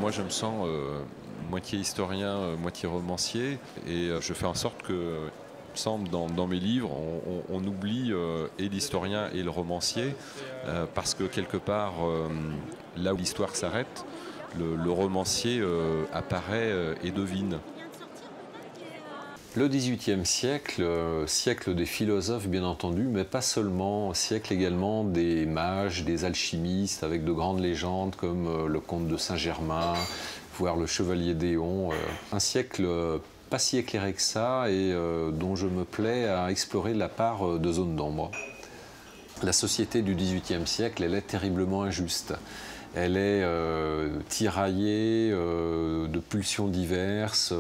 moi je me sens moitié historien, moitié romancier, et je fais en sorte que, il me semble, dans mes livres, on oublie et l'historien et le romancier, parce que quelque part, là où l'histoire s'arrête, le romancier apparaît et devine. Le XVIIIe siècle, siècle des philosophes bien entendu, mais pas seulement, siècle également des mages, des alchimistes, avec de grandes légendes comme le comte de Saint-Germain, voire le chevalier d'Éon. Un siècle pas si éclairé que ça et dont je me plais à explorer la part de zones d'ombre. La société du XVIIIe siècle, elle est terriblement injuste. Elle est tiraillée de pulsions diverses,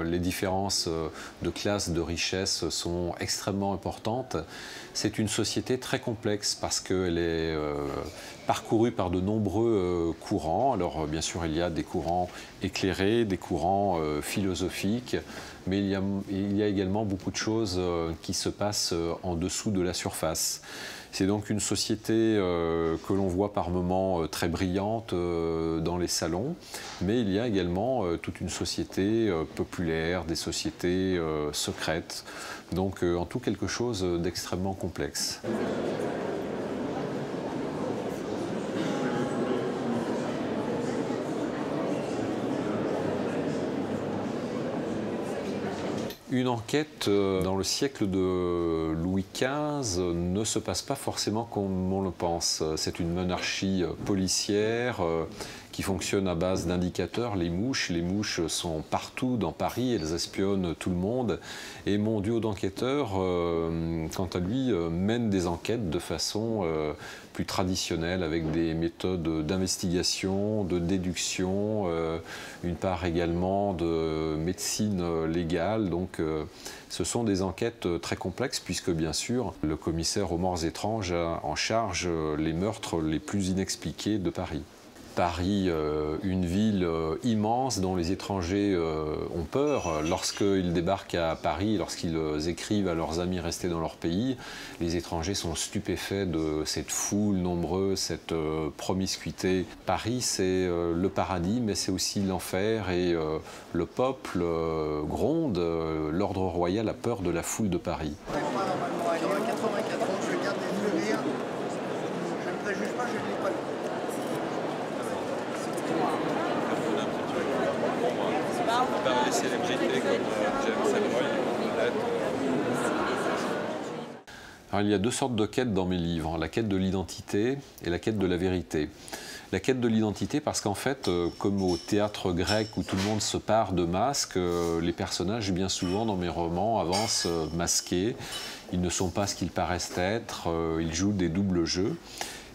les différences de classe, de richesse sont extrêmement importantes. C'est une société très complexe parce qu'elle est parcourue par de nombreux courants. Alors bien sûr il y a des courants éclairés, des courants philosophiques, mais il y a également beaucoup de choses qui se passent en dessous de la surface. C'est donc une société que l'on voit par moments très brillante dans les salons, mais il y a également toute une société populaire, des sociétés secrètes, donc en tout quelque chose d'extrêmement complexe. Une enquête dans le siècle de Louis XV ne se passe pas forcément comme on le pense. C'est une monarchie policière qui fonctionne à base d'indicateurs, les mouches. Les mouches sont partout dans Paris, elles espionnent tout le monde. Et mon duo d'enquêteurs, quant à lui, mène des enquêtes de façon plus traditionnelle, avec des méthodes d'investigation, de déduction, une part également de médecine légale. Donc ce sont des enquêtes très complexes puisque bien sûr le commissaire aux morts étranges a en charge les meurtres les plus inexpliqués de Paris. Paris, une ville immense dont les étrangers ont peur. Lorsqu'ils débarquent à Paris, lorsqu'ils écrivent à leurs amis restés dans leur pays, les étrangers sont stupéfaits de cette foule nombreuse, cette promiscuité. Paris, c'est le paradis, mais c'est aussi l'enfer et le peuple gronde. L'ordre royal a peur de la foule de Paris. Il aura 84 ans, je garde des yeux rires. Je ne préjuge pas, je ne l'ai pas vu. Par les célébrités comme James Ellroy. Alors, il y a deux sortes de quêtes dans mes livres, la quête de l'identité et la quête de la vérité. La quête de l'identité parce qu'en fait, comme au théâtre grec où tout le monde se pare de masques, les personnages bien souvent dans mes romans avancent masqués, ils ne sont pas ce qu'ils paraissent être, ils jouent des doubles jeux.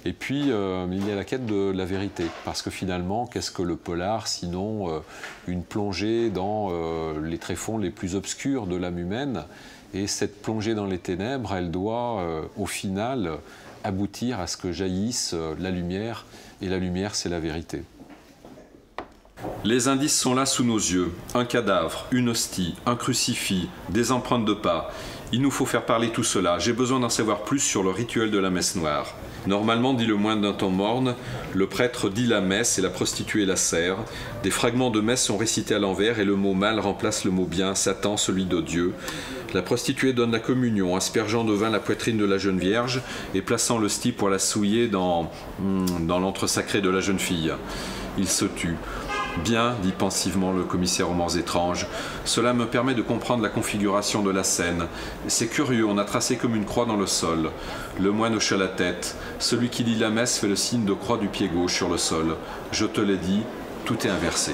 Et puis, il y a la quête de la vérité, parce que finalement, qu'est-ce que le polar, sinon une plongée dans les tréfonds les plus obscurs de l'âme humaine. Et cette plongée dans les ténèbres, elle doit, au final, aboutir à ce que jaillisse la lumière, et la lumière, c'est la vérité. Les indices sont là sous nos yeux. Un cadavre, une hostie, un crucifix, des empreintes de pas. Il nous faut faire parler tout cela. J'ai besoin d'en savoir plus sur le rituel de la messe noire. Normalement, dit le moine d'un ton morne, le prêtre dit la messe et la prostituée la sert. Des fragments de messe sont récités à l'envers et le mot mal remplace le mot bien, Satan, celui de Dieu. La prostituée donne la communion, aspergeant de vin la poitrine de la jeune vierge et plaçant l'hostie pour la souiller dans l'antre sacré de la jeune fille. Il se tut. Bien, dit pensivement le commissaire aux morts étranges, cela me permet de comprendre la configuration de la scène. C'est curieux, on a tracé comme une croix dans le sol. Le moine hocha la tête. Celui qui lit la messe fait le signe de croix du pied gauche sur le sol. Je te l'ai dit, tout est inversé.